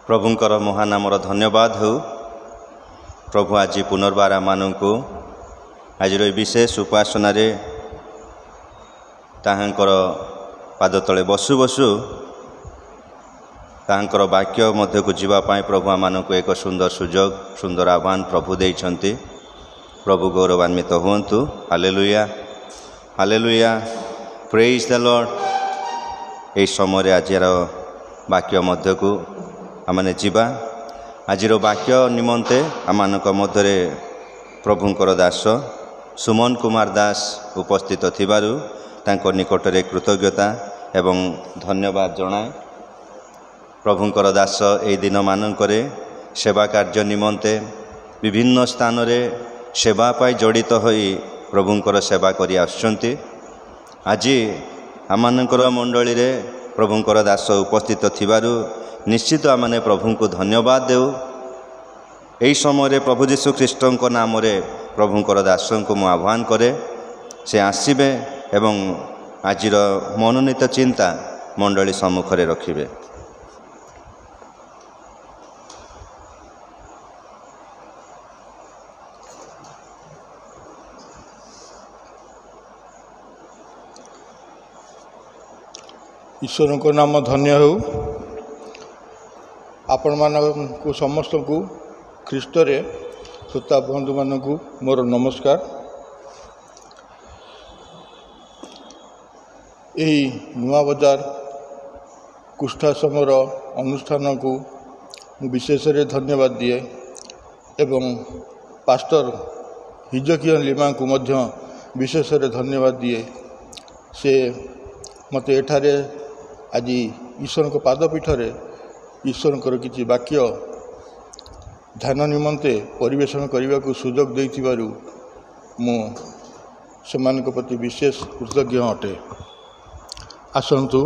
प्रभुंकर महानामर धन्यवाद हो। प्रभु आज पुनर्बार आमको आज विशेष उपासना ताहांकर पाद तले बसु बसु ताहांकर वाक्य मध्य को जीवाई प्रभु आमको एक सुंदर सुजोग सुंदर आह्वान प्रभु देइछन्ति। प्रभु गौरवान्वित हुअन्तु। Hallelujah hallelujah, praise the Lord. यही समय आजर वाक्य मध्य को आमने जीवा। आजिर वाक्य निमंते आमानक मध्य प्रभुंकर दास सुमन कुमार दास उपस्थित थिबारु तांको निकटरे कृतज्ञता एवं धन्यवाद जनाए। प्रभुंकर दास एई दिन मानकरे सेवा कार्य निमंते विभिन्न स्थान रे सेवा पाई जड़ित होई प्रभुंकर सेवा करि आछन्ति। आज आमानकर मंडली रे प्रभुंकर दास उपस्थित थिबारु निश्चित आमने प्रभु को धन्यवाद देउ। यही समय प्रभु जीशु ख्रीष्ट नाम रे प्रभुंकर दास को मु आह्वान करे से आसबे एवं आजिर मनोनीत चिंता मंडली सम्मुख रे रखिबे। ईश्वर को नाम धन्य हो। आपण मानक समस्त को ख्रीष्ट रे श्रोता बंधु मानक मोर नमस्कार। यही नुआ बजार कुष्ठाश्रमर अनुष्ठान को विशेष धन्यवाद दिए एवं पास्टर हिजकियन लिमा को मध्य विशेष धन्यवाद दिए। से मते एठारे आज ईश्वर को पादपीठ रे ईश्वर किसी वाक्य ध्यान निमंते परिवेशन करने को सुजोग देइथिबारु मु सेमानक प्रति विशेष कृतज्ञ अटे। आसंतु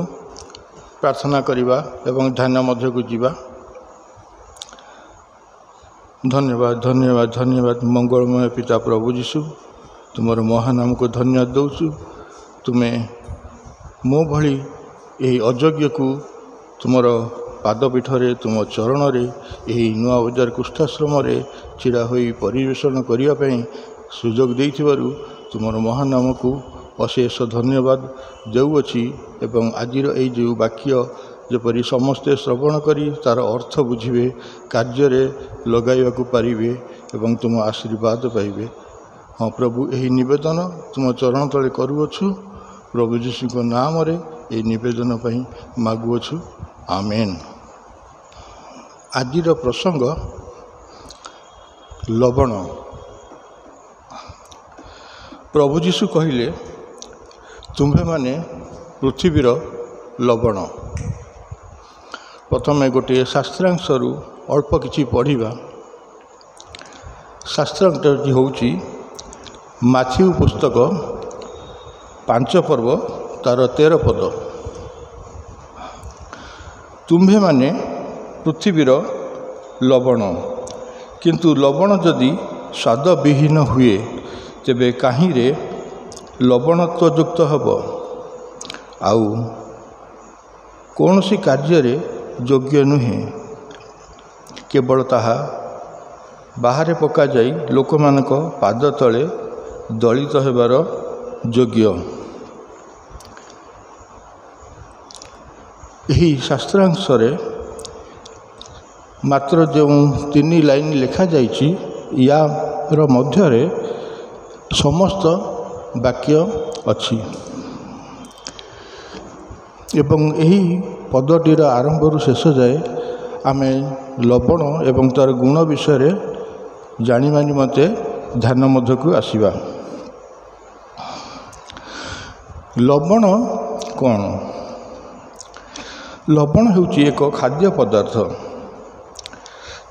प्रार्थना करिबा एवं ध्यान मध्य को जीवा। धन्यवाद धन्यवाद धन्यवाद। मंगलमय पिता प्रभु जीशु तुमर महानाम को धन्यवाद दौचु। तुम्हें मो भली यही अयोग्य को तुमर पादपीठ रे तुम चरण रे यही नुआ बजार कुष्ठाश्रम रे छिड़ा होई परिवेशन करिया पई सुजोग देइथिबारु तुमर महानाम को अशेष धन्यवाद देउअछि। एवं आजिर एई जो वाक्य जेपरि समस्ते श्रवण करी तार अर्थ बुझिबे, कार्य रे लगाइबाकू पारिबे एवं तुम आशीर्वाद पाइबे। हाँ प्रभु यही निवेदन तुम चरण तले करूअछु। प्रभु जीशु को नाम रे ये निवेदन पई मागुअछु। आमेन। आजिर प्रसंग लवण। प्रभु जीशु कहिले तुम्भे माने पृथ्वीर लवण। प्रथमे गोटे शास्त्रांशरू अल्प किछि पढ़िबा। शास्त्रांशटी होउछि माथ्यू पुस्तक 5 पर्व तार 13 पद। तुम्भे माने पृथ्वीर लवण, किंतु लवण जदि स्वाद विहीन हुए तेबे काहीं रे लवणत्वयुक्त हब, आउ कौनसी कार्य रे योग्य नुहे, केवल ताहा बाहरे पका जाई लोकमानक पाद तले दलित हेबार योग्य। यही शास्त्रांश रे मात्र जो 3 लाइन लिखा जाइछि यार मध्य रे समस्त वाक्य अछि एवं यही पदटीर आरंभ शेष जाए आमे लवण एवं तार गुण विषय जानिबा निमंते ध्यान मध्य को आसीबा। लवण कौन? लवण होउछि एक खाद्य पदार्थ।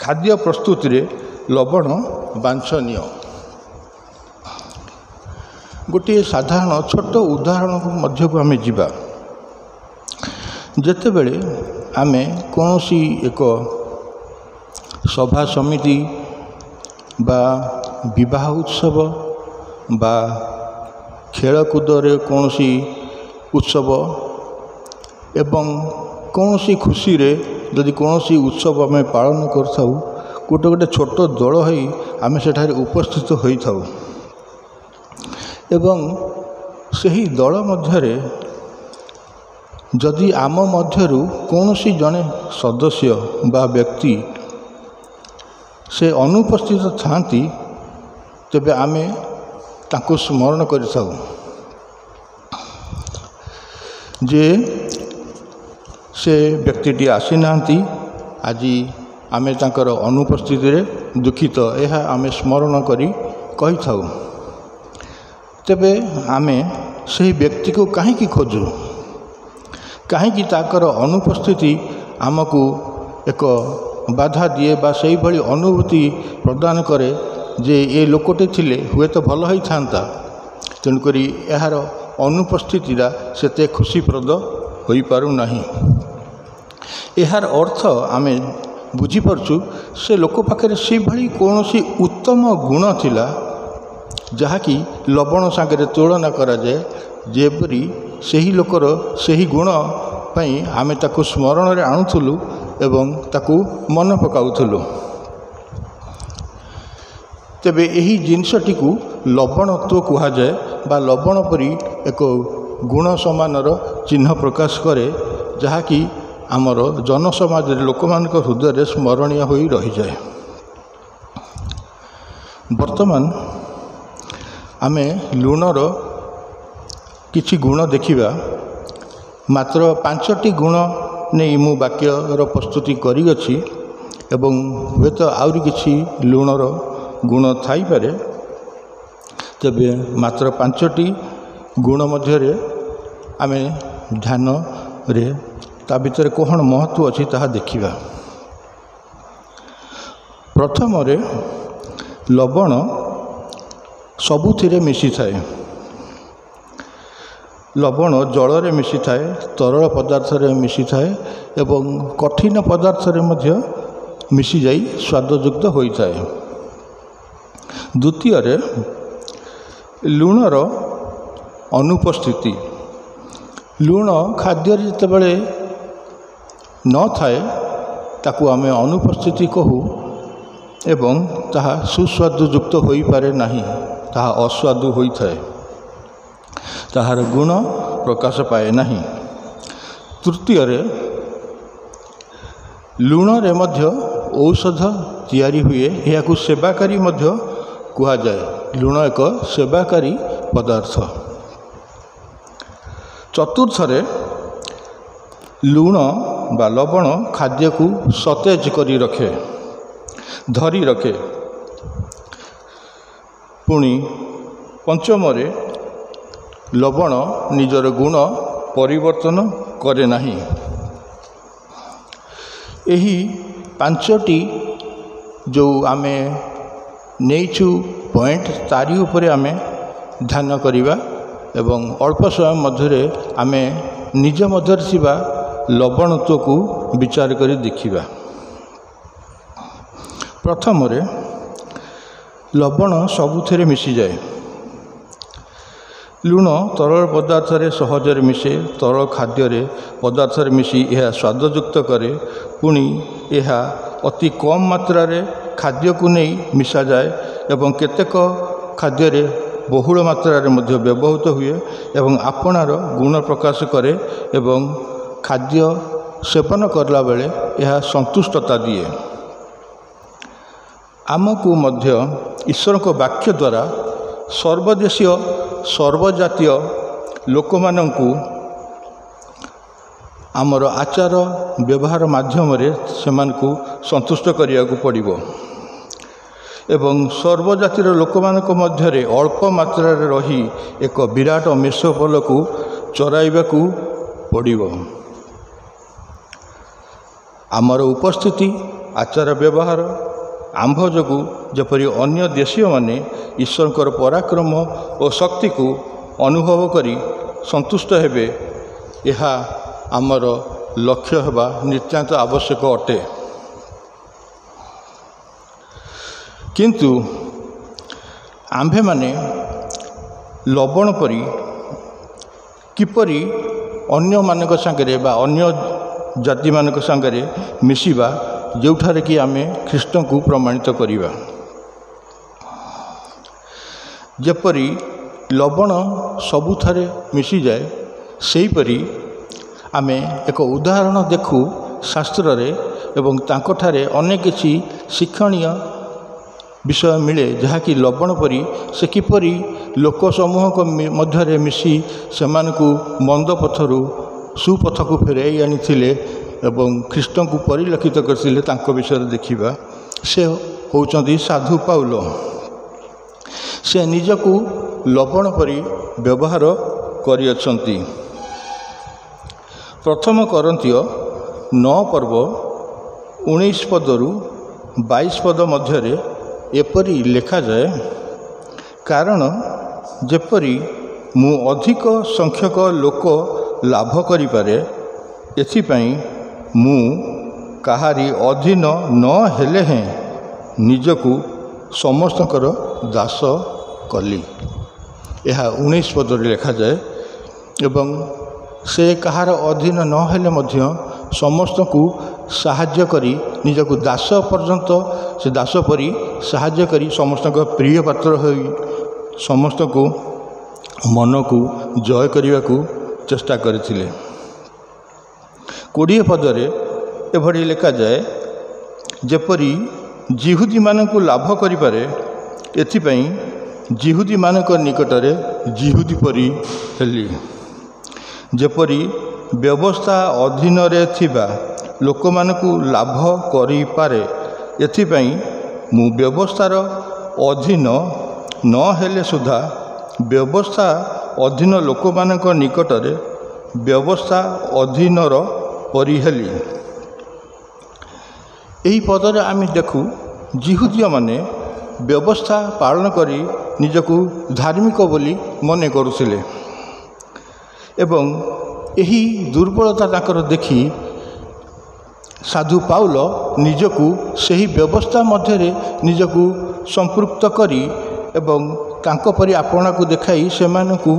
खाद्य प्रस्तुति रे लवण वांछनीय। गोटे साधारण छोट उदाहरण मध्य को आमे जीवा। जेतेबेले आमे कोनोसी एक सभा समिति बा विवाह उत्सव बा खेलकूद रे कोनोसी उत्सव एवं कौनसी खुशी रे ଯଦି କୌଣସି ଉତ୍ସବ ଆମେ ପାଳନ କରିଥାଉ ଗୋଟେ ଗୋଟେ ଛୋଟ ଦଳ ହୋଇ ଆମେ ସେଠାରେ ଉପସ୍ଥିତ ହୋଇଥାଉ ଏବଂ ସେହି ଦଳ ମଧ୍ୟରେ ଯଦି ଆମ ମଧ୍ୟରୁ କୌଣସି ଜଣେ ସଦସ୍ୟ ବା ବ୍ୟକ୍ତି ସେ ଅନୁପସ୍ଥିତ ଥାଆନ୍ତି ତେବେ ଆମେ ତାଙ୍କୁ ସ୍ମରଣ କରିଥାଉ ଯେ ସେ ବ୍ୟକ୍ତିଟି ଆସିନାହାନ୍ତି, ଆଜି ଆମେ ତାଙ୍କର ଅନୁପସ୍ଥିତିରେ ଦୁଃଖିତ, ଏହା ଆମେ ସ୍ମରଣ କରି କହିଥାଉ। ତେବେ ଆମେ ସେହି ବ୍ୟକ୍ତିକୁ କାହିଁକି ଖୋଜୁ? କାହିଁକି ତାଙ୍କର ଅନୁପସ୍ଥିତି ଆମକୁ ଏକ ବାଧା ଦିଏ ବା ସେହିଭଳି ଅନୁଭୂତି ପ୍ରଦାନ କରେ ଯେ ଏ ଲୋକଟି ଥିଲେ ହୁଏତ ଭଲ ହୋଇଥାନ୍ତା। ତେଣୁକରି ଏହାର ଅନୁପସ୍ଥିତିଟା ସେତେ ଖୁସିପ୍ରଦ ହୋଇପାରୁନାହିଁ। ଏହାର ଅର୍ଥ ଆମେ ବୁଝିପାରୁଛୁ ସେ ଲୋକ ପାଖରେ ସେଭଳି କୌଣସି ଉତ୍ତମ ଗୁଣ ଥିଲା ଯାହାକି ଲବଣ ସାଙ୍ଗରେ ତୁଳନା କରାଯାଏ, ଯେପରି ସେହି ଲୋକର ସେହି ଗୁଣ ପାଇଁ ଆମେ ତାକୁ ସ୍ମରଣରେ ଆଣୁଥିଲୁ ଏବଂ ତାକୁ ମନେ ପକାଉଥିଲୁ। ତେବେ ଏହି ଜିନିଷଟିକୁ ଲବଣତ୍ୱ କୁହାଯାଏ ବା ଲବଣ ପରି ଏକ ଗୁଣ ସମାନର ଚିହ୍ନ ପ୍ରକାଶ କରେ, ଯାହାକି ଆମର ଜନସମାଜରେ ଲୋକମାନଙ୍କ ହୃଦୟରେ ସ୍ମରଣୀୟ ହୋଇ ରହିଯାଏ। ବର୍ତ୍ତମାନ ଆମେ ଲୁଣର କିଛି ଗୁଣ ଦେଖିବା। ମାତ୍ର 5ଟି ଗୁଣ ନେଇ ମୁଁ ବାକ୍ୟର ପ୍ରସ୍ତୁତି କରିଅଛି ଏବଂ ହୁଏତ ଆହୁରି କିଛି ଲୁଣର ଗୁଣ ଥାଇପାରେ। ତେବେ ମାତ୍ର 5ଟି ଗୁଣ ମଧ୍ୟରେ ଆମେ ଧ୍ୟାନରେ ତା ଭିତରେ କ'ଣ ମହତ୍ଵ ଅଛି ତାହା ଦେଖିବା। ପ୍ରଥମରେ ଲବଣ ସବୁଥିରେ ମିଶିଥାଏ। ଲବଣ ଜଳରେ ମିଶିଥାଏ, ତରଳ ପଦାର୍ଥରେ ମିଶିଥାଏ ଏବଂ କଠିନ ପଦାର୍ଥରେ ମଧ୍ୟ ମିଶିଯାଇ ସ୍ୱାଦଯୁକ୍ତ ହୋଇଥାଏ। ଦ୍ୱିତୀୟରେ ଲୁଣର ଅନୁପସ୍ଥିତି। ଲୁଣ ଖାଦ୍ୟରେ ଯେତେବେଳେ ନଥାଏ ତାକୁ ଆମେ ଅନୁପସ୍ଥିତି କହୁ ଏବଂ ତାହା ସୁସ୍ୱାଦୁଯୁକ୍ତ ହୋଇପାରେ ନାହିଁ, ତାହା ଅସ୍ୱାଦୁ ହୋଇଥାଏ, ତାହାର ଗୁଣ ପ୍ରକାଶ ପାଏ ନାହିଁ। ତୃତୀୟରେ ଲୁଣରେ ମଧ୍ୟ ଔଷଧ ତିଆରି ହୁଏ, ଏହାକୁ ସେବାକାରୀ ମଧ୍ୟ କୁହାଯାଏ। ଲୁଣ ଏକ ସେବାକାରୀ ପଦାର୍ଥ। ଚତୁର୍ଥରେ ଲୁଣ ବା ଲବଣ ଖାଦ୍ୟକୁ ସତେଜ କରି ରଖେ, ଧରି ରଖେ। ପୁଣି ପଞ୍ଚମରେ ଲବଣ ନିଜର ଗୁଣ ପରିବର୍ତ୍ତନ କରେ ନାହିଁ। ଏହି 5ଟି ଯେଉଁ ଆମେ ନେଇଛୁ ପଏଣ୍ଟ, ତାରି ଉପରେ ଆମେ ଧ୍ୟାନ କରିବା ଏବଂ ଅଳ୍ପ ସମୟ ମଧ୍ୟରେ ଆମେ ନିଜ ମଧ୍ୟରେ ଥିବା ଲବଣତ୍ୱକୁ ବିଚାର କରି ଦେଖିବା। ପ୍ରଥମରେ ଲବଣ ସବୁଥିରେ ମିଶିଯାଏ। ଲୁଣ ତରଳ ପଦାର୍ଥରେ ସହଜରେ ମିଶେ, ତରଳ ଖାଦ୍ୟରେ ପଦାର୍ଥରେ ମିଶି ଏହା ସ୍ୱାଦଯୁକ୍ତ କରେ। ପୁଣି ଏହା ଅତି କମ୍ ମାତ୍ରାରେ ଖାଦ୍ୟକୁ ନେଇ ମିଶାଯାଏ ଏବଂ କେତେକ ଖାଦ୍ୟରେ ବହୁଳ ମାତ୍ରାରେ ମଧ୍ୟ ବ୍ୟବହୃତ ହୁଏ ଏବଂ ଆପଣାର ଗୁଣ ପ୍ରକାଶ କରେ ଏବଂ ଖାଦ୍ୟ ସେବନ କଲା ବେଳେ ଏହା ସନ୍ତୁଷ୍ଟତା ଦିଏ। ଆମକୁ ମଧ୍ୟ ଈଶ୍ୱରଙ୍କ ବାକ୍ୟ ଦ୍ୱାରା ସର୍ବଦେଶୀୟ ସର୍ବଜାତୀୟ ଲୋକମାନଙ୍କୁ ଆମର ଆଚାର ବ୍ୟବହାର ମାଧ୍ୟମରେ ସେମାନଙ୍କୁ ସନ୍ତୁଷ୍ଟ କରିବାକୁ ପଡ଼ିବ ଏବଂ ସର୍ବଜାତିର ଲୋକମାନଙ୍କ ମଧ୍ୟରେ ଅଳ୍ପ ମାତ୍ରାରେ ରହି ଏକ ବିରାଟ ମେଷପଲକୁ ଚରାଇବାକୁ ପଡ଼ିବ। ଆମର ଉପସ୍ଥିତି, ଆଚାର ବ୍ୟବହାର, ଆମ୍ଭ ଯୋଗୁଁ ଯେପରି ଅନ୍ୟ ଦେଶୀୟମାନେ ଈଶ୍ୱରଙ୍କର ପରାକ୍ରମ ଓ ଶକ୍ତିକୁ ଅନୁଭବ କରି ସନ୍ତୁଷ୍ଟ ହେବେ, ଏହା ଆମର ଲକ୍ଷ୍ୟ ହେବା ନିତାନ୍ତ ଆବଶ୍ୟକ ଅଟେ। କିନ୍ତୁ ଆମ୍ଭେମାନେ ଲବଣ ପରି କିପରି ଅନ୍ୟମାନଙ୍କ ସାଙ୍ଗରେ ବା ଅନ୍ୟ ଜାତିମାନଙ୍କ ସାଙ୍ଗରେ ମିଶିବା, ଯେଉଁଠାରେ କି ଆମେ ଖ୍ରୀଷ୍ଟଙ୍କୁ ପ୍ରମାଣିତ କରିବା। ଯେପରି ଲବଣ ସବୁଠାରେ ମିଶିଯାଏ, ସେହିପରି ଆମେ ଏକ ଉଦାହରଣ ଦେଖୁ ଶାସ୍ତ୍ରରେ ଏବଂ ତାଙ୍କଠାରେ ଅନେକ କିଛି ଶିକ୍ଷଣୀୟ ବିଷୟ ମିଳେ, ଯାହାକି ଲବଣ ପରି ସେ କିପରି ଲୋକ ସମୂହଙ୍କ ମଧ୍ୟରେ ମିଶି ସେମାନଙ୍କୁ ମନ୍ଦ ପଥରୁ ସୁପଥକୁ ଫେରାଇ ଆଣିଥିଲେ ଏବଂ ଖ୍ରୀଷ୍ଟଙ୍କୁ ପରିଲକ୍ଷିତ କରିଥିଲେ, ତାଙ୍କ ବିଷୟରେ ଦେଖିବା। ସେ ହେଉଛନ୍ତି ସାଧୁ ପାଉଲ। ସେ ନିଜକୁ ଲବଣ ପରି ବ୍ୟବହାର କରିଅଛନ୍ତି। ପ୍ରଥମ କରନ୍ଥୀୟ 9 ପର୍ବ 19 ପଦରୁ 22 ପଦ ମଧ୍ୟରେ ଏପରି ଲେଖାଯାଏ, କାରଣ ଯେପରି ମୁଁ ଅଧିକ ସଂଖ୍ୟକ ଲୋକ ଲାଭ କରିପାରେ, ଏଥିପାଇଁ ମୁଁ କାହାରି ଅଧୀନ ନ ହେଲେ ହେଁ ନିଜକୁ ସମସ୍ତଙ୍କର ଦାସ କଲି। ଏହା 19 ପଦରେ ଲେଖାଯାଏ। ଏବଂ ସେ କାହାର ଅଧୀନ ନ ହେଲେ ମଧ୍ୟ ସମସ୍ତଙ୍କୁ ସାହାଯ୍ୟ କରି ନିଜକୁ ଦାସ ପର୍ଯ୍ୟନ୍ତ ସେ ଦାସ ପରି ସାହାଯ୍ୟ କରି ସମସ୍ତଙ୍କ ପ୍ରିୟ ପାତ୍ର ହୋଇ ସମସ୍ତଙ୍କୁ ମନକୁ ଜୟ କରିବାକୁ ଚେଷ୍ଟା କରିଥିଲେ। 20 ପଦରେ ଏଭଳି ଲେଖାଯାଏ, ଯେପରି ଜିହୁଦୀମାନଙ୍କୁ ଲାଭ କରିପାରେ, ଏଥିପାଇଁ ଜିହୁଦୀମାନଙ୍କ ନିକଟରେ ଜିହୁଦୀ ପରି ହେଲି। ଯେପରି ବ୍ୟବସ୍ଥା ଅଧୀନରେ ଥିବା ଲୋକମାନଙ୍କୁ ଲାଭ କରିପାରେ, ଏଥିପାଇଁ ମୁଁ ବ୍ୟବସ୍ଥାର ଅଧୀନ ନ ହେଲେ ସୁଦ୍ଧା ବ୍ୟବସ୍ଥା ଅଧୀନ ଲୋକମାନଙ୍କ ନିକଟରେ ବ୍ୟବସ୍ଥା ଅଧୀନର ପରି ହେଲି। ଏହି ପଦରେ ଆମେ ଦେଖୁ ଜିହୁଦୀୟମାନେ ବ୍ୟବସ୍ଥା ପାଳନ କରି ନିଜକୁ ଧାର୍ମିକ ବୋଲି ମନେ କରୁଥିଲେ ଏବଂ ଏହି ଦୁର୍ବଳତା ତାଙ୍କର ଦେଖି ସାଧୁ ପାଉଲ ନିଜକୁ ସେହି ବ୍ୟବସ୍ଥା ମଧ୍ୟରେ ନିଜକୁ ସମ୍ପୃକ୍ତ କରି ଏବଂ ତାଙ୍କ ପରି ଆପଣାକୁ ଦେଖାଇ ସେମାନଙ୍କୁ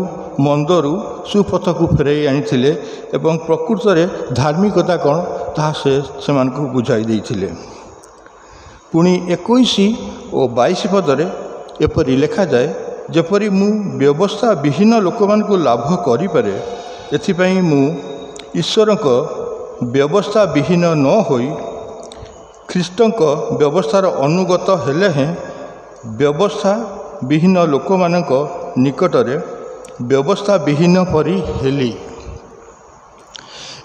ମନ୍ଦରୁ ସୁପଥକୁ ଫେରାଇ ଆଣିଥିଲେ ଏବଂ ପ୍ରକୃତରେ ଧାର୍ମିକତା କ'ଣ ତାହା ସେମାନଙ୍କୁ ବୁଝାଇ ଦେଇଥିଲେ। ପୁଣି 21 ଓ 22 ପଦରେ ଏପରି ଲେଖାଯାଏ, ଯେପରି ମୁଁ ବ୍ୟବସ୍ଥା ବିହୀନ ଲୋକମାନଙ୍କୁ ଲାଭ କରିପାରେ, ଏଥିପାଇଁ ମୁଁ ଈଶ୍ୱରଙ୍କ ବ୍ୟବସ୍ଥା ବିହୀନ ନ ହୋଇ ଖ୍ରୀଷ୍ଟଙ୍କ ବ୍ୟବସ୍ଥାର ଅନୁଗତ ହେଲେ ହେଁ ବ୍ୟବସ୍ଥା ବିହୀନ ଲୋକମାନଙ୍କ ନିକଟରେ ବ୍ୟବସ୍ଥା ବିହୀନ ପରି ହେଲି।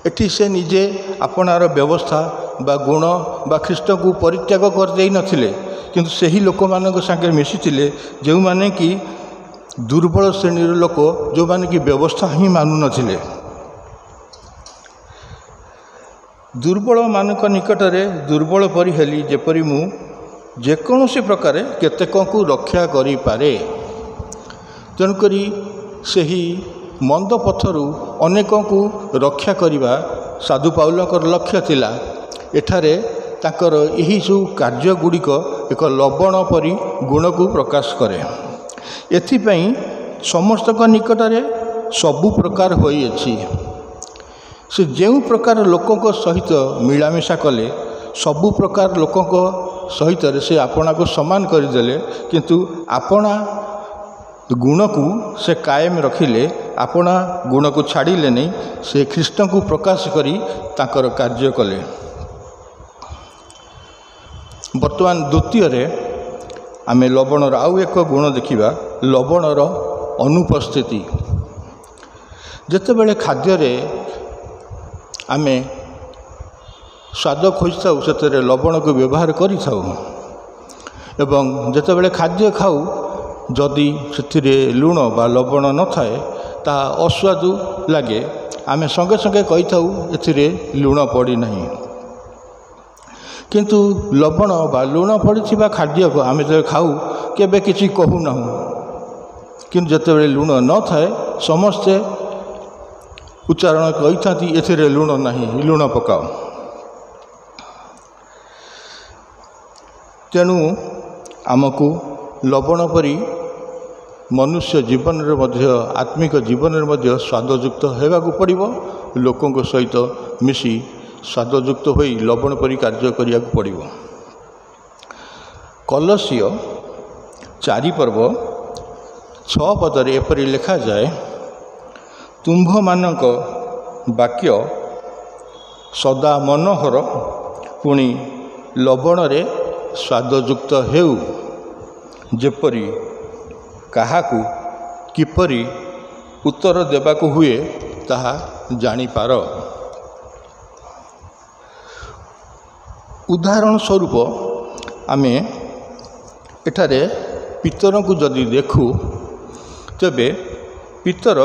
ଏଠି ସେ ନିଜେ ଆପଣାର ବ୍ୟବସ୍ଥା ବା ଗୁଣ ବା ଖ୍ରୀଷ୍ଟଙ୍କୁ ପରିତ୍ୟାଗ କରିଦେଇ ନଥିଲେ, କିନ୍ତୁ ସେହି ଲୋକମାନଙ୍କ ସାଙ୍ଗରେ ମିଶିଥିଲେ ଯେଉଁମାନେ କି ଦୁର୍ବଳ ଶ୍ରେଣୀର ଲୋକ, ଯେଉଁମାନେ କି ବ୍ୟବସ୍ଥା ହିଁ ମାନୁନଥିଲେ। ଦୁର୍ବଳମାନଙ୍କ ନିକଟରେ ଦୁର୍ବଳ ପରି ହେଲି, ଯେପରି ମୁଁ ଯେକୌଣସି ପ୍ରକାରେ କେତେକଙ୍କୁ ରକ୍ଷା କରିପାରେ। ତେଣୁକରି ସେହି ମନ୍ଦ ପଥରୁ ଅନେକଙ୍କୁ ରକ୍ଷା କରିବା ସାଧୁ ପାଉଲଙ୍କର ଲକ୍ଷ୍ୟ ଥିଲା। ଏଠାରେ ତାଙ୍କର ଏହି ସବୁ କାର୍ଯ୍ୟଗୁଡ଼ିକ ଏକ ଲବଣ ପରି ଗୁଣକୁ ପ୍ରକାଶ କରେ। ଏଥିପାଇଁ ସମସ୍ତଙ୍କ ନିକଟରେ ସବୁ ପ୍ରକାର ହୋଇଅଛି। ସେ ଯେଉଁ ପ୍ରକାର ଲୋକଙ୍କ ସହିତ ମିଳାମିଶା କଲେ, ସବୁ ପ୍ରକାର ଲୋକଙ୍କ ସହିତରେ ସେ ଆପଣାକୁ ସମାନ କରିଦେଲେ, କିନ୍ତୁ ଆପଣା ଗୁଣକୁ ସେ କାଏମ ରଖିଲେ, ଆପଣା ଗୁଣକୁ ଛାଡ଼ିଲେ ନାହିଁ। ସେ ଖ୍ରୀଷ୍ଟଙ୍କୁ ପ୍ରକାଶ କରି ତାଙ୍କର କାର୍ଯ୍ୟ କଲେ। ବର୍ତ୍ତମାନ ଦ୍ୱିତୀୟରେ ଆମେ ଲବଣର ଆଉ ଏକ ଗୁଣ ଦେଖିବା, ଲବଣର ଅନୁପସ୍ଥିତି। ଯେତେବେଳେ ଖାଦ୍ୟରେ ଆମେ ସ୍ୱାଦ ଖୋଜିଥାଉ, ସେଥିରେ ଲବଣକୁ ବ୍ୟବହାର କରିଥାଉ ଏବଂ ଯେତେବେଳେ ଖାଦ୍ୟ ଖାଉ, ଯଦି ସେଥିରେ ଲୁଣ ବା ଲବଣ ନଥାଏ, ତାହା ଅସ୍ୱାଦୁ ଲାଗେ। ଆମେ ସଙ୍ଗେ ସଙ୍ଗେ କହିଥାଉ ଏଥିରେ ଲୁଣ ପଡ଼ିନାହିଁ। କିନ୍ତୁ ଲବଣ ବା ଲୁଣ ପଡ଼ିଥିବା ଖାଦ୍ୟକୁ ଆମେ ଯେତେବେଳେ ଖାଉ କେବେ କିଛି କହୁନାହୁଁ, କିନ୍ତୁ ଯେତେବେଳେ ଲୁଣ ନଥାଏ ସମସ୍ତେ ଉଚ୍ଚାରଣ କହିଥାନ୍ତି ଏଥିରେ ଲୁଣ ନାହିଁ, ଲୁଣ ପକାଅ। ତେଣୁ ଆମକୁ ଲବଣ ପରି ମନୁଷ୍ୟ ଜୀବନରେ ମଧ୍ୟ ଆତ୍ମିକ ଜୀବନରେ ମଧ୍ୟ ସ୍ୱାଦଯୁକ୍ତ ହେବାକୁ ପଡ଼ିବ। ଲୋକଙ୍କ ସହିତ ମିଶି ସ୍ୱାଦଯୁକ୍ତ ହୋଇ ଲବଣ ପରି କାର୍ଯ୍ୟ କରିବାକୁ ପଡ଼ିବ। କଲସିୟ 4 ପର୍ବ 6 ପଦରେ ଏପରି ଲେଖାଯାଏ, ତୁମ୍ଭମାନଙ୍କ ବାକ୍ୟ ସଦା ମନୋହର, ପୁଣି ଲବଣରେ ସ୍ୱାଦଯୁକ୍ତ ହେଉ, ଯେପରି କାହାକୁ କିପରି ଉତ୍ତର ଦେବାକୁ ହୁଏ ତାହା ଜାଣିପାର। ଉଦାହରଣ ସ୍ୱରୂପ ଆମେ ଏଠାରେ ପିତରଙ୍କୁ ଯଦି ଦେଖୁ, ତେବେ ପିତର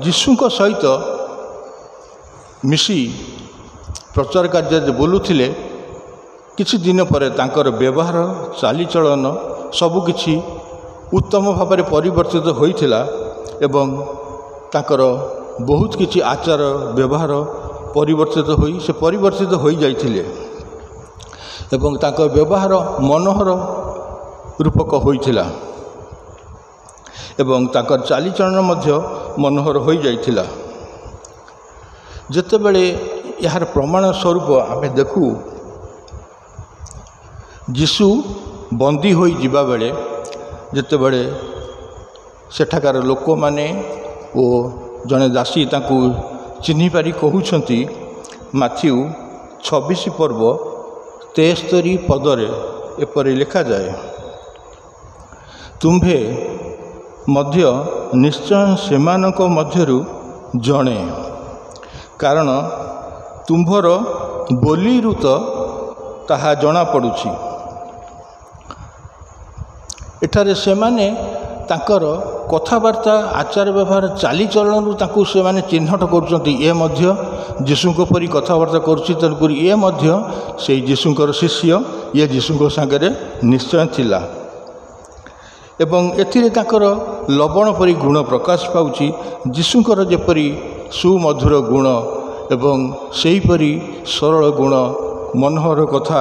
ଯୀଶୁଙ୍କ ସହିତ ମିଶି ପ୍ରଚାର କାର୍ଯ୍ୟରେ ବୁଲୁଥିଲେ। କିଛି ଦିନ ପରେ ତାଙ୍କର ବ୍ୟବହାର, ଚାଲିଚଳନ ସବୁକିଛି ଉତ୍ତମ ଭାବରେ ପରିବର୍ତ୍ତିତ ହୋଇଥିଲା ଏବଂ ତାଙ୍କର ବହୁତ କିଛି ଆଚାର ବ୍ୟବହାର ପରିବର୍ତ୍ତିତ ହୋଇଯାଇଥିଲେ ଏବଂ ତାଙ୍କ ବ୍ୟବହାର ମନୋହର ରୂପକ ହୋଇଥିଲା ଏବଂ ତାଙ୍କର ଚାଲିଚଳନ ମଧ୍ୟ ମନୋହର ହୋଇଯାଇଥିଲା। ଯେତେବେଳେ ଏହାର ପ୍ରମାଣ ସ୍ୱରୂପ ଆମେ ଦେଖୁ, ଯୀଶୁ ବନ୍ଦୀ ହୋଇଯିବା ବେଳେ ଯେତେବେଳେ ସେଠାକାର ଲୋକମାନେ ଓ ଜଣେ ଦାସୀ ତାଙ୍କୁ ଚିହ୍ନିପାରି କହୁଛନ୍ତି, ମାଥ୍ୟୁ 26 ପର୍ବ 73 ପଦରେ ଏପରି ଲେଖାଯାଏ, ତୁମ୍ଭେ ମଧ୍ୟ ନିଶ୍ଚୟ ସେମାନଙ୍କ ମଧ୍ୟରୁ ଜଣେ, କାରଣ ତୁମ୍ଭର ବୋଲିରୁ ତ ତାହା ଜଣାପଡ଼ୁଛି। ଏଠାରେ ସେମାନେ ତାଙ୍କର କଥାବାର୍ତ୍ତା, ଆଚାର ବ୍ୟବହାର, ଚାଲିଚଳନରୁ ତାଙ୍କୁ ସେମାନେ ଚିହ୍ନଟ କରୁଛନ୍ତି, ଏ ମଧ୍ୟ ଯୀଶୁଙ୍କ ପରି କଥାବାର୍ତ୍ତା କରୁଛି, ତେଣୁକରି ଏ ମଧ୍ୟ ସେଇ ଯୀଶୁଙ୍କର ଶିଷ୍ୟ, ଇଏ ଯୀଶୁଙ୍କ ସାଙ୍ଗରେ ନିଶ୍ଚୟ ଥିଲା। ଏବଂ ଏଥିରେ ତାଙ୍କର ଲବଣ ପରି ଗୁଣ ପ୍ରକାଶ ପାଉଛି, ଯୀଶୁଙ୍କର ଯେପରି ସୁମଧୁର ଗୁଣ ଏବଂ ସେହିପରି ସରଳ ଗୁଣ, ମନୋହର କଥା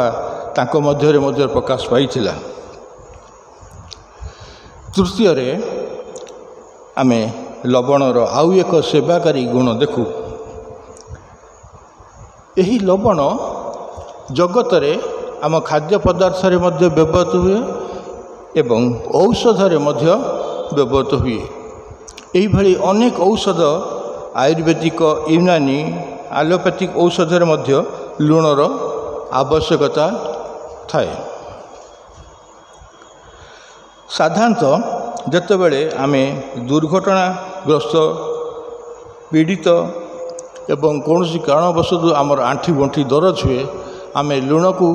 ତାଙ୍କ ମଧ୍ୟରେ ମଧ୍ୟ ପ୍ରକାଶ ପାଇଥିଲା। ତୃତୀୟରେ ଆମେ ଲବଣର ଆଉ ଏକ ସେବାକାରୀ ଗୁଣ ଦେଖୁ। ଏହି ଲବଣ ଜଗତରେ ଆମ ଖାଦ୍ୟ ପଦାର୍ଥରେ ମଧ୍ୟ ବ୍ୟବହୃତ ହୁଏ ଏବଂ ଔଷଧରେ ମଧ୍ୟ ବ୍ୟବହୃତ ହୁଏ। ଏହିଭଳି ଅନେକ ଔଷଧ, ଆୟୁର୍ବେଦିକ, ୟୁନାନୀ, ଆଲୋପାଥିକ ଔଷଧରେ ମଧ୍ୟ ଲୁଣର ଆବଶ୍ୟକତା ଥାଏ। ସାଧାରଣତଃ ଯେତେବେଳେ ଆମେ ଦୁର୍ଘଟଣାଗ୍ରସ୍ତ, ପୀଡ଼ିତ ଏବଂ କୌଣସି କାରଣବଶତଃ ଆମର ଆଣ୍ଠି ଗଣ୍ଠି ଦରଜ ହୁଏ, ଆମେ ଲୁଣକୁ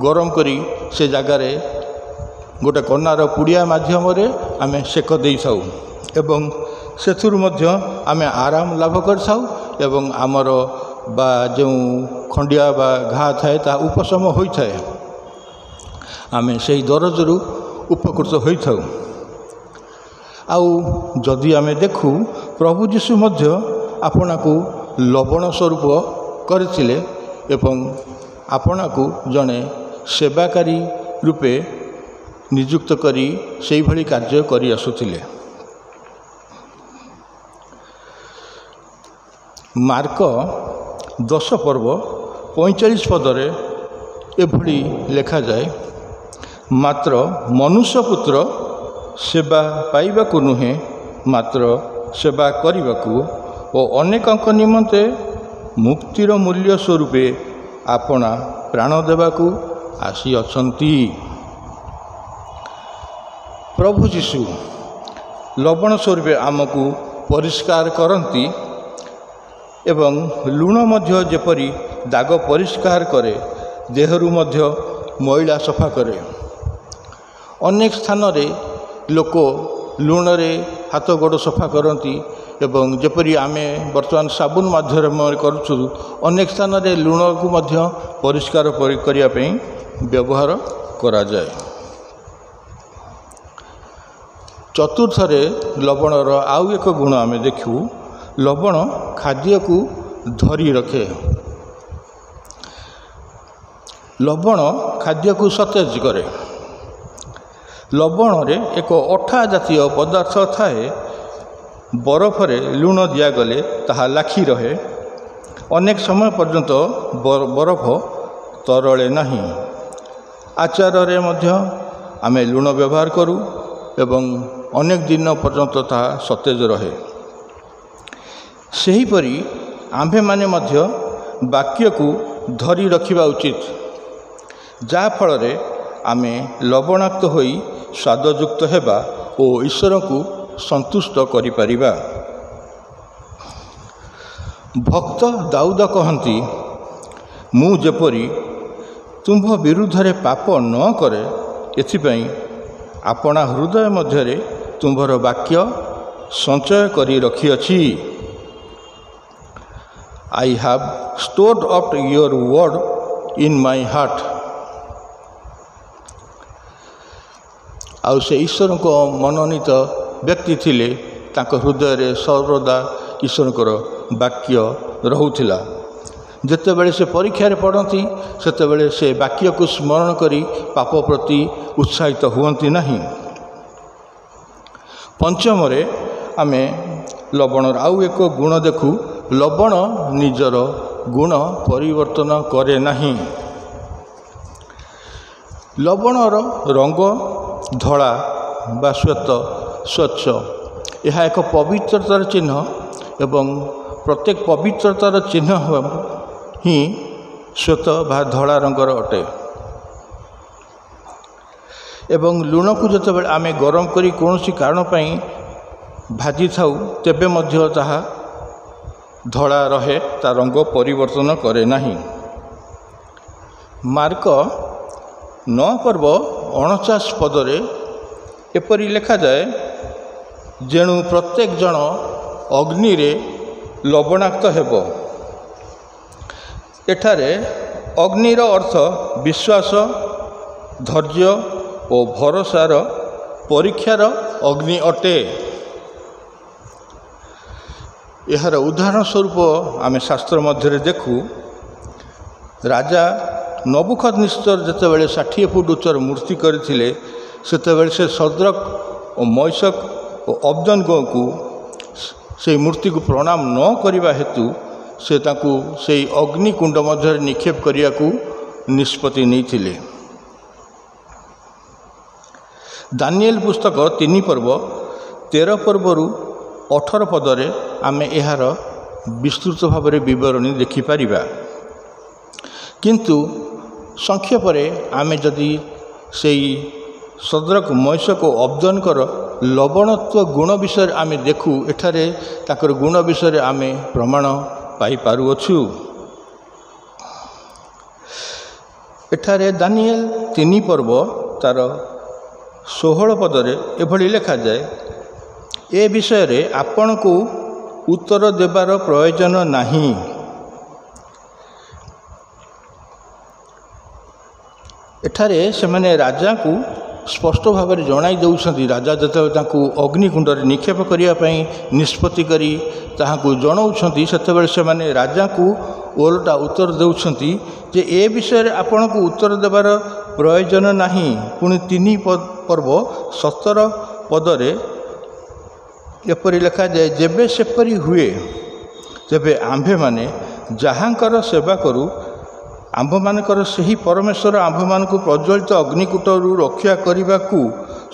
ଗରମ କରି ସେ ଜାଗାରେ ଗୋଟେ କନାର ପୁଡ଼ିଆ ମାଧ୍ୟମରେ ଆମେ ସେକ ଦେଇଥାଉ ଏବଂ ସେଥିରୁ ମଧ୍ୟ ଆମେ ଆରାମ ଲାଭ କରିଥାଉ ଏବଂ ଆମର ବା ଯେଉଁ ଖଣ୍ଡିଆ ବା ଘା ଥାଏ ତାହା ଉପଶମ ହୋଇଥାଏ। ଆମେ ସେହି ଦରଜରୁ ଉପକୃତ ହୋଇଥାଉ। ଆଉ ଯଦି ଆମେ ଦେଖୁ, ପ୍ରଭୁ ଯୀଶୁ ମଧ୍ୟ ଆପଣାକୁ ଲବଣ ସ୍ୱରୂପ କରିଥିଲେ ଏବଂ ଆପଣାକୁ ଜଣେ ସେବାକାରୀ ରୂପେ ନିଯୁକ୍ତ କରି ସେହିଭଳି କାର୍ଯ୍ୟ କରି ଆସୁଥିଲେ। ମାର୍କ 10 ପର୍ବ 45 ପଦରେ ଏଭଳି ଲେଖାଯାଏ, ମାତ୍ର ମନୁଷ୍ୟପୁତ୍ର ସେବା ପାଇବାକୁ ନୁହେଁ, ମାତ୍ର ସେବା କରିବାକୁ ଓ ଅନେକଙ୍କ ନିମନ୍ତେ ମୁକ୍ତିର ମୂଲ୍ୟ ସ୍ୱରୂପେ ଆପଣା ପ୍ରାଣ ଦେବାକୁ ଆସିଅଛନ୍ତି। ପ୍ରଭୁ ଯୀଶୁ ଲବଣ ସ୍ୱରୂପେ ଆମକୁ ପରିଷ୍କାର କରନ୍ତି ଏବଂ ଲୁଣ ମଧ୍ୟ ଯେପରି ଦାଗ ପରିଷ୍କାର କରେ, ଦେହରୁ ମଧ୍ୟ ମଇଳା ସଫା କରେ। ଅନେକ ସ୍ଥାନରେ ଲୋକ ଲୁଣରେ ହାତ ଗୋଡ଼ ସଫା କରନ୍ତି ଏବଂ ଯେପରି ଆମେ ବର୍ତ୍ତମାନ ସାବୁନ ମାଧ୍ୟମରେ କରୁଛୁ, ଅନେକ ସ୍ଥାନରେ ଲୁଣକୁ ମଧ୍ୟ ପରିଷ୍କାର କରିବା ପାଇଁ ବ୍ୟବହାର କରାଯାଏ। ଚତୁର୍ଥରେ ଲବଣର ଆଉ ଏକ ଗୁଣ ଆମେ ଦେଖୁ, ଲବଣ ଖାଦ୍ୟକୁ ଧରି ରଖେ। ଲବଣ ଖାଦ୍ୟକୁ ସତେଜ କରେ। ଲବଣରେ ଏକ ଅଠା ଜାତୀୟ ପଦାର୍ଥ ଥାଏ, ବରଫରେ ଲୁଣ ଦିଆଗଲେ ତାହା ଲାଖି ରହେ ଅନେକ ସମୟ ପର୍ଯ୍ୟନ୍ତ ବରଫ ତରଳେ ନାହିଁ। ଆଚାରରେ ମଧ୍ୟ ଆମେ ଲୁଣ ବ୍ୟବହାର କରୁ ଏବଂ ଅନେକ ଦିନ ପର୍ଯ୍ୟନ୍ତ ତାହା ସତେଜ ରହେ। ସେହିପରି ଆମ୍ଭେମାନେ ମଧ୍ୟ ବାକ୍ୟକୁ ଧରି ରଖିବା ଉଚିତ, ଯାହାଫଳରେ ଆମେ ଲବଣାକ୍ତ ହୋଇ ସ୍ୱାଦଯୁକ୍ତ ହେବା ଓ ଈଶ୍ୱରଙ୍କୁ ସନ୍ତୁଷ୍ଟ କରିପାରିବା। ଭକ୍ତ ଦାଉଦ କହନ୍ତି, ମୁଁ ଯେପରି ତୁମ୍ଭ ବିରୁଦ୍ଧରେ ପାପ ନ କରେ, ଏଥିପାଇଁ ଆପଣା ହୃଦୟ ମଧ୍ୟରେ ତୁମ୍ଭର ବାକ୍ୟ ସଞ୍ଚୟ କରି ରଖିଅଛି। I have stored up your word in my heart। ଆଉ ସେ ଈଶ୍ୱରଙ୍କ ମନୋନୀତ ବ୍ୟକ୍ତି ଥିଲେ, ତାଙ୍କ ହୃଦୟରେ ସର୍ବଦା ଈଶ୍ୱରଙ୍କର ବାକ୍ୟ ରହୁଥିଲା। ଯେତେବେଳେ ସେ ପରୀକ୍ଷାରେ ପଡ଼ନ୍ତି, ସେତେବେଳେ ସେ ବାକ୍ୟକୁ ସ୍ମରଣ କରି ପାପ ପ୍ରତି ଉତ୍ସାହିତ ହୁଅନ୍ତି ନାହିଁ। ପଞ୍ଚମରେ ଆମେ ଲବଣର ଆଉ ଏକ ଗୁଣ ଦେଖୁ। ଲବଣ ନିଜର ଗୁଣ ପରିବର୍ତ୍ତନ କରେ ନାହିଁ। ଲବଣର ରଙ୍ଗ ଧଳା ବା ସ୍ୱଚ୍ଛ। ଏହା ଏକ ପବିତ୍ରତାର ଚିହ୍ନ ଏବଂ ପ୍ରତ୍ୟେକ ପବିତ୍ରତାର ଚିହ୍ନ ହିଁ ଶ୍ଵେତ ବା ଧଳା ରଙ୍ଗର ଅଟେ। ଏବଂ ଲୁଣକୁ ଯେତେବେଳେ ଆମେ ଗରମ କରି କୌଣସି କାରଣ ପାଇଁ ଭାଜିଥାଉ, ତେବେ ମଧ୍ୟ ତାହା ଧଳା ରହେ, ତା ରଙ୍ଗ ପରିବର୍ତ୍ତନ କରେ ନାହିଁ। ମାର୍କ 9:49 ପଦରେ ଏପରି ଲେଖାଯାଏ, ଯେଣୁ ପ୍ରତ୍ୟେକ ଜଣ ଅଗ୍ନିରେ ଲବଣାକ୍ତ ହେବ। ଏଠାରେ ଅଗ୍ନିର ଅର୍ଥ ବିଶ୍ୱାସ, ଧୈର୍ଯ୍ୟ ଓ ଭରସାର ପରୀକ୍ଷାର ଅଗ୍ନି ଅଟେ। ଏହାର ଉଦାହରଣ ସ୍ୱରୂପ ଆମେ ଶାସ୍ତ୍ର ମଧ୍ୟରେ ଦେଖୁ, ରାଜା ନବୁକଦନେସ୍ସର ଯେତେବେଳେ 60 ଫୁଟ ଉଚ୍ଚର ମୂର୍ତ୍ତି କରିଥିଲେ, ସେତେବେଳେ ସେ ସଦ୍ରକ ଓ ମୈଶକ ଓ ଅବଦନଗୋଙ୍କୁ ସେହି ମୂର୍ତ୍ତିକୁ ପ୍ରଣାମ ନ କରିବା ହେତୁ ସେ ତାଙ୍କୁ ସେହି ଅଗ୍ନିକୁଣ୍ଡ ମଧ୍ୟରେ ନିକ୍ଷେପ କରିବାକୁ ନିଷ୍ପତ୍ତି ନେଇଥିଲେ। ଦାନିଏଲ ପୁସ୍ତକ 3 ପର୍ବ 13 ପର୍ବରୁ 18 ପଦରେ ଆମେ ଏହାର ବିସ୍ତୃତ ଭାବରେ ବିବରଣୀ ଦେଖିପାରିବା। କିନ୍ତୁ ସଂକ୍ଷେପରେ ଆମେ ଯଦି ସେହି ସଦ୍ରକ, ମୈଶକ ଓ ଅବଦନଙ୍କର ଲବଣତ୍ୱ ଗୁଣ ବିଷୟରେ ଆମେ ଦେଖୁ, ଏଠାରେ ତାଙ୍କର ଗୁଣ ବିଷୟରେ ଆମେ ପ୍ରମାଣ ପାଇପାରୁଅଛୁ। ଏଠାରେ ଦାନିଏଲ 3 ପର୍ବ ତାର 16 ପଦରେ ଏଭଳି ଲେଖାଯାଏ, ଏ ବିଷୟରେ ଆପଣଙ୍କୁ ଉତ୍ତର ଦେବାର ପ୍ରୟୋଜନ ନାହିଁ। ଏଠାରେ ସେମାନେ ରାଜାଙ୍କୁ ସ୍ପଷ୍ଟ ଭାବରେ ଜଣାଇ ଦେଉଛନ୍ତି। ରାଜା ଯେତେବେଳେ ତାଙ୍କୁ ଅଗ୍ନିକୁଣ୍ଡରେ ନିକ୍ଷେପ କରିବା ପାଇଁ ନିଷ୍ପତ୍ତି କରି ତାହାଙ୍କୁ ଜଣାଉଛନ୍ତି, ସେତେବେଳେ ସେମାନେ ରାଜାଙ୍କୁ ଓଲଟା ଉତ୍ତର ଦେଉଛନ୍ତି ଯେ ଏ ବିଷୟରେ ଆପଣଙ୍କୁ ଉତ୍ତର ଦେବାର ପ୍ରୟୋଜନ ନାହିଁ। ପୁଣି 3 ପର୍ବ 17 ପଦରେ ଏପରି ଲେଖାଯାଏ, ଯେବେ ସେପରି ହୁଏ, ତେବେ ଆମ୍ଭେମାନେ ଯାହାଙ୍କର ସେବା କରୁ, ଆମ୍ଭମାନଙ୍କର ସେହି ପରମେଶ୍ୱର ଆମ୍ଭମାନଙ୍କୁ ପ୍ରଜ୍ୱଳିତ ଅଗ୍ନିକୂଟରୁ ରକ୍ଷା କରିବାକୁ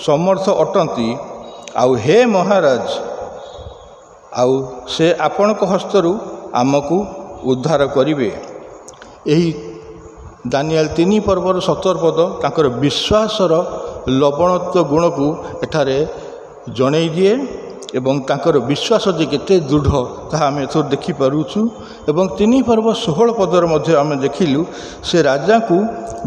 ସମର୍ଥ ଅଟନ୍ତି। ଆଉ ହେ ମହାରାଜ, ଆଉ ସେ ଆପଣଙ୍କ ହସ୍ତରୁ ଆମକୁ ଉଦ୍ଧାର କରିବେ। ଏହି ଦାନିଏଲ 3 ପର୍ବର 17 ପଦ ତାଙ୍କର ବିଶ୍ୱାସର ଲବଣତ୍ୱ ଗୁଣକୁ ଏଠାରେ ଜଣେଇ ଦିଏ ଏବଂ ତାଙ୍କର ବିଶ୍ୱାସ ଯେ କେତେ ଦୃଢ଼ ତାହା ଆମେ ଏଥର ଦେଖିପାରୁଛୁ। ଏବଂ 3 ପର୍ବ 16 ପଦରେ ମଧ୍ୟ ଆମେ ଦେଖିଲୁ, ସେ ରାଜାଙ୍କୁ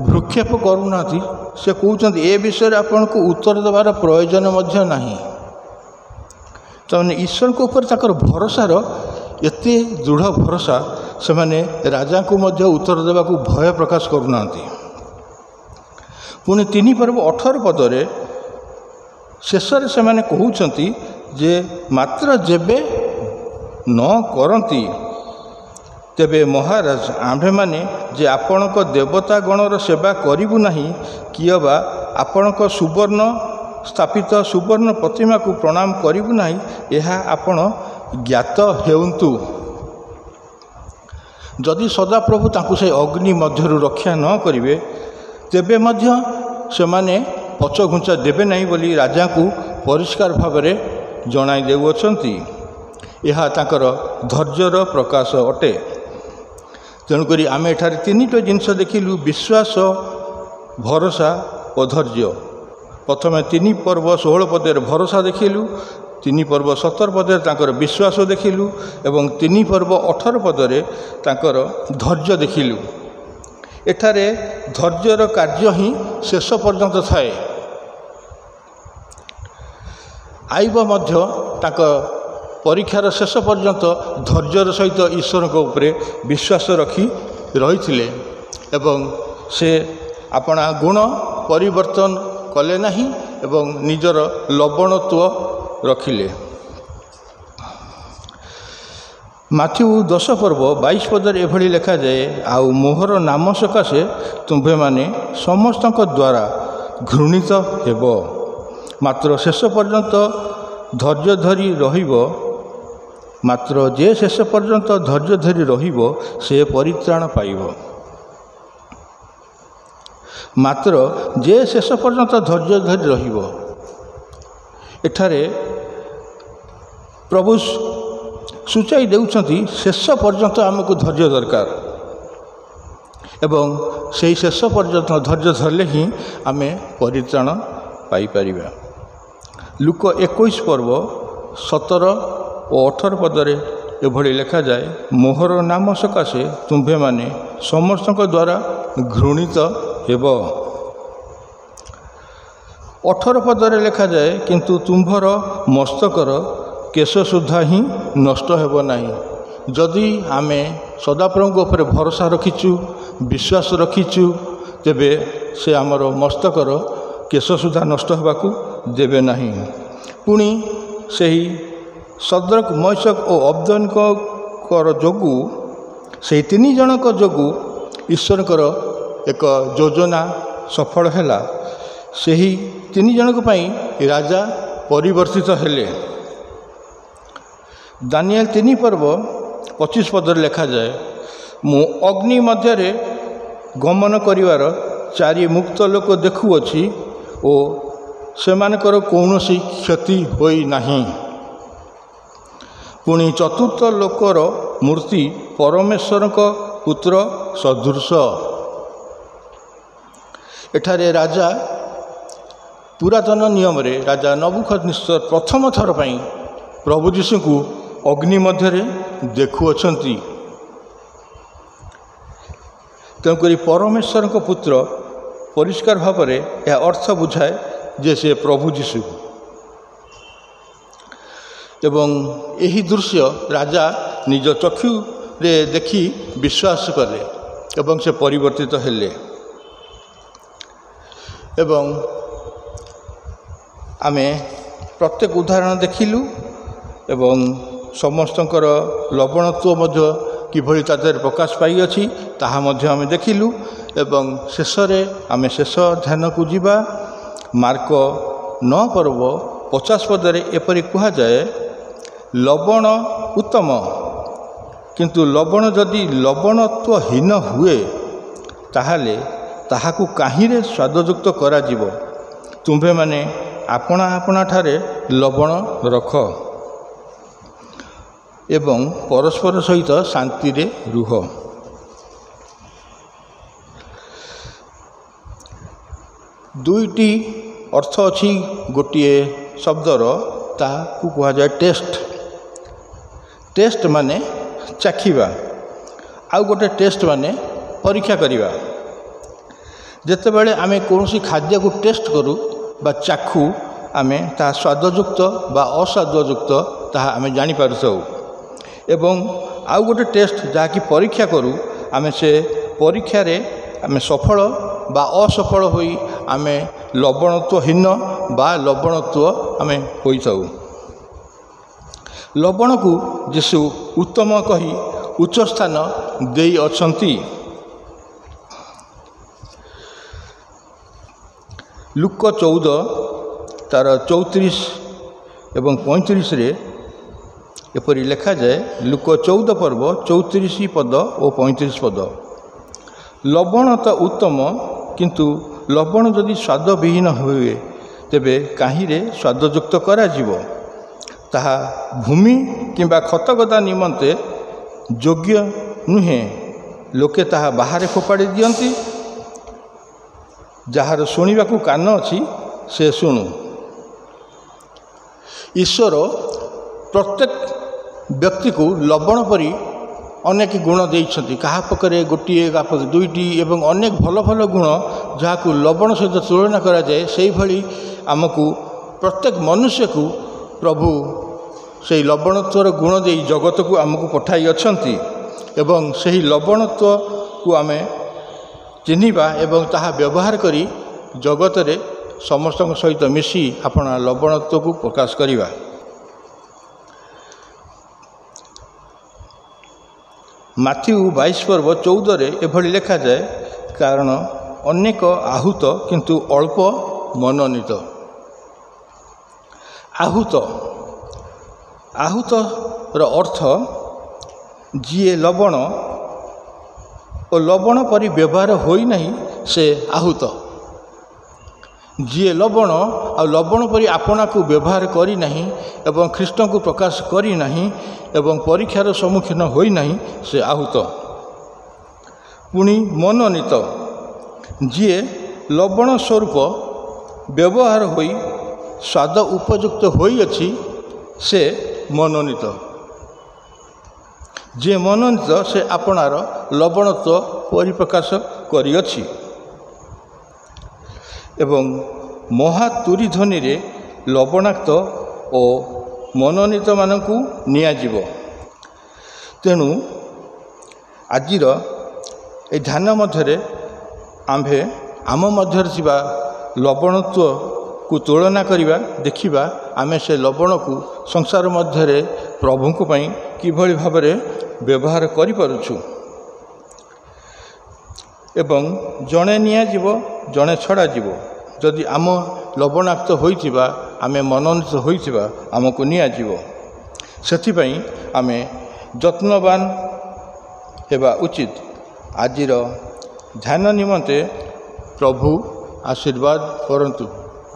ଭ୍ରୂକ୍ଷେପ କରୁନାହାନ୍ତି। ସେ କହୁଛନ୍ତି ଏ ବିଷୟରେ ଆପଣଙ୍କୁ ଉତ୍ତର ଦେବାର ପ୍ରୟୋଜନ ମଧ୍ୟ ନାହିଁ। ତାମାନେ ଈଶ୍ୱରଙ୍କ ଉପରେ ତାଙ୍କର ଭରସାର ଏତେ ଦୃଢ଼ ଭରସା, ସେମାନେ ରାଜାଙ୍କୁ ମଧ୍ୟ ଉତ୍ତର ଦେବାକୁ ଭୟ ପ୍ରକାଶ କରୁନାହାନ୍ତି। ପୁଣି 3 ପର୍ବ 18 ପଦରେ ଶେଷରେ ସେମାନେ କହୁଛନ୍ତି ଯେ ମାତ୍ର ଯେବେ ନ କରନ୍ତି, ତେବେ ମହାରାଜ, ଆମ୍ଭେମାନେ ଯେ ଆପଣଙ୍କ ଦେବତା ଗଣର ସେବା କରିବୁ ନାହିଁ, କିଏ ବା ଆପଣଙ୍କ ସୁବର୍ଣ୍ଣ ସ୍ଥାପିତ ସୁବର୍ଣ୍ଣ ପ୍ରତିମାକୁ ପ୍ରଣାମ କରିବୁ ନାହିଁ, ଏହା ଆପଣ ଜ୍ଞାତ ହେଉନ୍ତୁ। जदि सदाप्रभु तांकु से अग्नि मध्यरु रक्षा न करिवे तेबे मध्य सेमाने पछघुंचा देबे नहीं बोली राजा को परिष्कार भाव में जणाई देउछंती। यह तांकर धैर्यर प्रकाश अटे। तेणुकरी आम एठारे तीनिटा जिनस देखिलु, विश्वास, भरोसा और धैर्य। प्रथम 3 पर्व 16 पदर भरोसा देखिलु, 3 पर्व 17 पदर तांकर विश्वास देखिलु एवं 3 पर्व 18 पदरे तांकर धैर्य देखिलु। एठारे धैर्यर कार्य ही शेष पर्यंत थाए। आईब मध्य तांक परीक्षार शेष पर्यंत धैर्यर सहित ईश्वर के उपरे विश्वास रखी रही एवं से अपना गुण परिवर्तन कले नहीं एवं निजर लवणत्व रखिले। माथ्यू 10 पर्व 22 पदर एभली लिखा जाए, आउ मोहर नाम सकाशे तुम्भे माने समस्त द्वारा घृणित हेब, मात्र शेष पर्यंत धैर्य धरी रहिबो, मात्र जे शेष पर्यंत धैर्य धरी रहिबो से परित्राण पाइबो। मात्र जे शेष पर्यंत धैर्य धरी रहिबो। एठारे प्रभु सूचाई देउछंती शेष पर्यंत आमको धैर्य दरकार एवं से शेष पर्यंत धैर्य धरले ही आमे परित्राण पाई परिबा। लूक 21 पर्व 17 और 18 पदरे एभली लिखा जाए, मोहर नाम सकाशे तुम्भे माने समस्त द्वारा घृणित हेब। 18 पदरे लिखा जाए, किंतु तुम्भर मस्तकर केश सुधा ही नष्ट हेब नहीं। जदि आमे सदाप्रभु उपर भरोसा रखिचु, विश्वास रखिचु, तेबे से आमर मस्तकर केश सुधा नष्ट होबाकू देबे नहीं। पुणी सही सद्रक मैशक और अब्दनकर जोगु से 3 जनक जोगु ईश्वरकर एक योजना सफल हैला। सही 3 जनक पई राजा परिवर्तित हेले। दानिएल 3 पर्व 25 पदर लिखा जाए, मु अग्नि मध्यरे गमन करिवार 4 मुक्त लोक देखुअछि ओ सेमानकर कौनसी क्षति होई नहीं। पुणी चतुर्थ लोकर मूर्ति परमेश्वर को पुत्र सदृश। एठारे राजा पुरातन नियम रे राजा नबुकदनेस्सर प्रथम थर पई प्रभु यीशु को अग्नि मध्यरे देखुअछंती। तेणुकरी परमेश्वर को पुत्र परिष्कार भाव में यह अर्थ बुझाए जे से प्रभु यीशु। एवं यही दृश्य राजा निज चक्षु रे देखी विश्वास कले एवं से परिवर्तित हेले। एवं आमे प्रत्येक उदाहरण देखिलु एवं समस्तंकर लवणत्व मध्य किभली तादेर प्रकाश पाई अछि ताहा मध्य आमे देखिलु। एवं शेष रे आमे शेष ध्यान को जीवा। मार्क 9 पर्व 50 पदरे एपरि कहा जाए, लवण उत्तम, किंतु लवण जदि लवणत्वहीन हुए ताहाले ताहाकू काहीरे स्वादयुक्त करा जीवो। तुम्भे माने आपना आपना ठारे लवण रख एवं परस्पर सहित शांति रे रुह। दुईटी अर्थ अच्छी गोटे शब्दर ताकू कह जाए टेस्ट। टेस्ट माने चाखिबा, आउ गोटे टेस्ट माने परीक्षा करिबा। जेते बेले आमे कोनोसी खाद्य को टेस्ट करू बा चाखू आमे ता स्वादयुक्त बा अस्वादयुक्त ताहा आमे जानि पारसौ। एवं आउ गोटे टेस्ट जहाँकि परीक्षा करू आमे से परीक्षा रे आमे सफल बा असफल होई आमे लवणत्वहीन बा लवणत्व आमे होइथाउ। लवण को यीशु उत्तम कही उच्च स्थान देई अछंती। लूक 14 तार 34 एवं 35 रे ଏପରି ଲେଖାଯାଏ ଲୁକ 14 ପର୍ବ 34 ପଦ ଓ 35 ପଦ। ଲବଣ ତ ଉତ୍ତମ, କିନ୍ତୁ ଲବଣ ଯଦି ସ୍ୱାଦବିହୀନ ହୁଏ ତେବେ କାହିଁରେ ସ୍ୱାଦଯୁକ୍ତ କରାଯିବ? ତାହା ଭୂମି କିମ୍ବା ଖତଗଦା ନିମନ୍ତେ ଯୋଗ୍ୟ ନୁହେଁ, ଲୋକେ ତାହା ବାହାରେ ଫୋପାଡ଼ି ଦିଅନ୍ତି। ଯାହାର ଶୁଣିବାକୁ କାନ ଅଛି ସେ ଶୁଣୁ। ଈଶ୍ୱର ପ୍ରତ୍ୟେକ ବ୍ୟକ୍ତିକୁ ଲବଣ ପରି ଅନେକ ଗୁଣ ଦେଇଛନ୍ତି। କାହା ପାଖରେ ଗୋଟିଏ, କାହା ପାଖରେ ଦୁଇଟି ଏବଂ ଅନେକ ଭଲ ଭଲ ଗୁଣ ଯାହାକୁ ଲବଣ ସହିତ ତୁଳନା କରାଯାଏ। ସେହିଭଳି ଆମକୁ ପ୍ରତ୍ୟେକ ମନୁଷ୍ୟକୁ ପ୍ରଭୁ ସେହି ଲବଣତ୍ୱର ଗୁଣ ଦେଇ ଜଗତକୁ ଆମକୁ ପଠାଇ ଅଛନ୍ତି ଏବଂ ସେହି ଲବଣତ୍ୱକୁ ଆମେ ଚିହ୍ନିବା ଏବଂ ତାହା ବ୍ୟବହାର କରି ଜଗତରେ ସମସ୍ତଙ୍କ ସହିତ ମିଶି ଆପଣା ଲବଣତ୍ୱକୁ ପ୍ରକାଶ କରିବା। ମାଥ୍ୟୁ 22 ପର୍ବ 14 ଏଭଳି ଲେଖାଯାଏ, କାରଣ ଅନେକ ଆହୁତ କିନ୍ତୁ ଅଳ୍ପ ମନୋନୀତ। ଆହୁତର ଅର୍ଥ ଯିଏ ଲବଣ ଓ ଲବଣ ପରି ବ୍ୟବହାର ହୋଇନାହିଁ ସେ ଆହୁତ। ଯିଏ ଲବଣ ଆଉ ଲବଣ ପରି ଆପଣାକୁ ବ୍ୟବହାର କରିନାହିଁ ଏବଂ ଖ୍ରୀଷ୍ଟଙ୍କୁ ପ୍ରକାଶ କରିନାହିଁ ଏବଂ ପରୀକ୍ଷାର ସମ୍ମୁଖୀନ ହୋଇନାହିଁ ସେ ଆହୁତ। ପୁଣି ମନୋନୀତ, ଯିଏ ଲବଣ ସ୍ୱରୂପ ବ୍ୟବହାର ହୋଇ ସ୍ୱାଦ ଉପଯୁକ୍ତ ହୋଇଅଛି ସେ ମନୋନୀତ। ଯିଏ ମନୋନୀତ ସେ ଆପଣାର ଲବଣତ୍ୱ ପରିପ୍ରକାଶ କରିଅଛି। ଏବଂ ମହାତୁରୀ ଧ୍ୱନିରେ ଲବଣାକ୍ତ ଓ ମନୋନୀତମାନଙ୍କୁ ନିଆଯିବ। ତେଣୁ ଆଜିର ଏହି ଧ୍ୟାନ ମଧ୍ୟରେ ଆମ୍ଭେ ଆମ ମଧ୍ୟରେ ଥିବା ଲବଣତ୍ୱକୁ ତୁଳନା କରିବା, ଦେଖିବା ଆମେ ସେ ଲବଣକୁ ସଂସାର ମଧ୍ୟରେ ପ୍ରଭୁଙ୍କ ପାଇଁ କିଭଳି ଭାବରେ ବ୍ୟବହାର କରିପାରୁଛୁ। ଏବଂ ଜଣେ ନିଆଯିବ, ଜଣେ ଛଡ଼ାଯିବ। ଯଦି ଆମ ଲବଣାକ୍ତ ହୋଇଥିବା, ଆମେ ମନୋନୀତ ହୋଇଥିବା, ଆମକୁ ନିଆଯିବ। ସେଥିପାଇଁ ଆମେ ଯତ୍ନବାନ ହେବା ଉଚିତ। ଆଜିର ଧ୍ୟାନ ନିମନ୍ତେ ପ୍ରଭୁ ଆଶୀର୍ବାଦ କରନ୍ତୁ।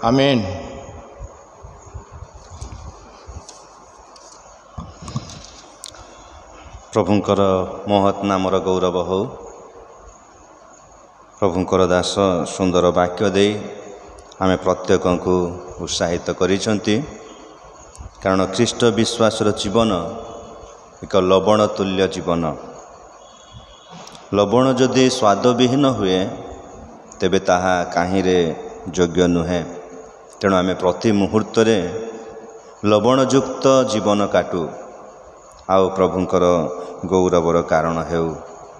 ଆମେନ୍। ପ୍ରଭୁଙ୍କର ମହତ୍ ନାମର ଗୌରବ ହେଉ। ପ୍ରଭୁଙ୍କର ଦାସ ସୁନ୍ଦର ବାକ୍ୟ ଦେଇ ଆମେ ପ୍ରତ୍ୟେକଙ୍କୁ ଉତ୍ସାହିତ କରିଛନ୍ତି। କାରଣ ଖ୍ରୀଷ୍ଟ ବିଶ୍ୱାସର ଜୀବନ ଏକ ଲବଣ ତୁଲ୍ୟ ଜୀବନ। ଲବଣ ଯଦି ସ୍ୱାଦବିହୀନ ହୁଏ ତେବେ ତାହା କାହିଁରେ ଯୋଗ୍ୟ ନୁହେଁ। ତେଣୁ ଆମେ ପ୍ରତି ମୁହୂର୍ତ୍ତରେ ଲବଣଯୁକ୍ତ ଜୀବନ କାଟୁ ଆଉ ପ୍ରଭୁଙ୍କର ଗୌରବର କାରଣ ହେଉ।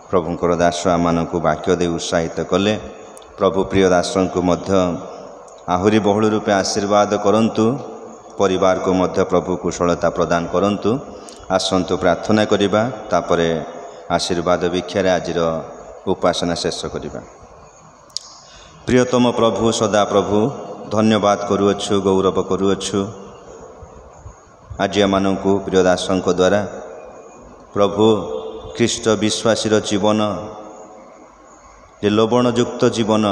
ପ୍ରଭୁଙ୍କର ଦାସ ଆମମାନଙ୍କୁ ବାକ୍ୟ ଦେଇ ଉତ୍ସାହିତ କଲେ। ପ୍ରଭୁ ପ୍ରିୟ ଦାସଙ୍କୁ ମଧ୍ୟ ଆହୁରି ବହୁଳ ରୂପେ ଆଶୀର୍ବାଦ କରନ୍ତୁ। ପରିବାରକୁ ମଧ୍ୟ ପ୍ରଭୁ କୁଶଳତା ପ୍ରଦାନ କରନ୍ତୁ। ଆସନ୍ତୁ ପ୍ରାର୍ଥନା କରିବା, ତାପରେ ଆଶୀର୍ବାଦ ଭିକ୍ଷାରେ ଆଜିର ଉପାସନା ଶେଷ କରିବା। ପ୍ରିୟତମ ପ୍ରଭୁ, ସଦାପ୍ରଭୁ, ଧନ୍ୟବାଦ କରୁଅଛୁ, ଗୌରବ କରୁଅଛୁ ଆଜି ଏମାନଙ୍କୁ ପ୍ରିୟ ଦାସଙ୍କ ଦ୍ୱାରା ପ୍ରଭୁ ଖ୍ରୀଷ୍ଟ ବିଶ୍ୱାସୀର ଜୀବନ, ଯେ ଲବଣଯୁକ୍ତ ଜୀବନ,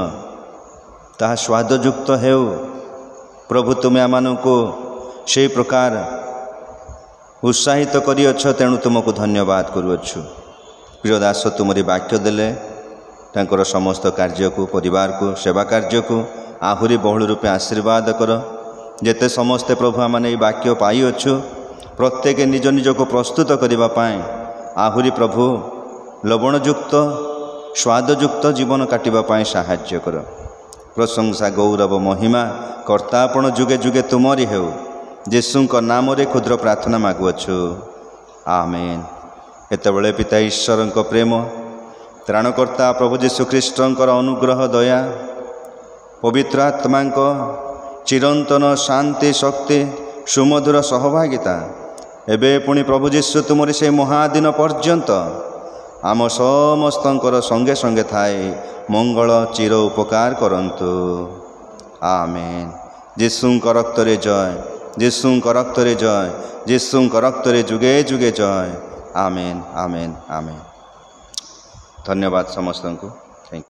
ତାହା ସ୍ୱାଦଯୁକ୍ତ ହେଉ। ପ୍ରଭୁ ତୁମେ ଆମମାନଙ୍କୁ ସେହି ପ୍ରକାର ଉତ୍ସାହିତ କରିଅଛ, ତେଣୁ ତୁମକୁ ଧନ୍ୟବାଦ କରୁଅଛୁ। ପ୍ରିୟ ଦାସ ତୁମରି ବାକ୍ୟ ଦେଲେ ତାଙ୍କର ସମସ୍ତ କାର୍ଯ୍ୟକୁ, ପରିବାରକୁ, ସେବା କାର୍ଯ୍ୟକୁ ଆହୁରି ବହୁଳ ରୂପେ ଆଶୀର୍ବାଦ କର। ଯେତେ ସମସ୍ତେ ପ୍ରଭୁ ଆମେ ଏହି ବାକ୍ୟ ପାଇଅଛୁ, ପ୍ରତ୍ୟେକ ନିଜ ନିଜକୁ ପ୍ରସ୍ତୁତ କରିବା ପାଇଁ ଆହୁରି ପ୍ରଭୁ ଲବଣଯୁକ୍ତ ସ୍ୱାଦଯୁକ୍ତ ଜୀବନ କାଟିବା ପାଇଁ ସାହାଯ୍ୟ କର। ପ୍ରଶଂସା, ଗୌରବ, ମହିମା କର୍ତ୍ତା ଆପଣ ଯୁଗେ ଯୁଗେ ତୁମରି ହେଉ। ଯୀଶୁଙ୍କ ନାମରେ କ୍ଷୁଦ୍ର ପ୍ରାର୍ଥନା ମାଗୁଅଛୁ, ଆମେନ୍। ଏତେବେଳେ ପିତା ଈଶ୍ୱରଙ୍କ ପ୍ରେମ, ତ୍ରାଣକର୍ତ୍ତା ପ୍ରଭୁ ଯୀଶୁଖ୍ରୀଷ୍ଟଙ୍କର ଅନୁଗ୍ରହ, ଦୟା, ପବିତ୍ର ଆତ୍ମାଙ୍କ ଚିରନ୍ତନ ଶାନ୍ତି, ଶକ୍ତି, ସୁମଧୁର ସହଭାଗିତା ଏବେ ପୁଣି ପ୍ରଭୁ ଯୀଶୁ ତୁମରି ସେହି ମହାଦିନ ପର୍ଯ୍ୟନ୍ତ ଆମ ସମସ୍ତଙ୍କର ସଙ୍ଗେ ସଙ୍ଗେ ଥାଏ। ମଙ୍ଗଳ ଚିର ଉପକାର କରନ୍ତୁ, ଆମେନ୍। ଯୀଶୁଙ୍କ ରକ୍ତରେ ଜୟ। ଯୀଶୁଙ୍କ ରକ୍ତରେ ଜୟ, ଯୀଶୁଙ୍କ ରକ୍ତରେ ଯୁଗେ ଯୁଗେ ଜୟ। ଆମେନ୍, ଆମେନ୍, ଆମେନ୍। ଧନ୍ୟବାଦ ସମସ୍ତଙ୍କୁ।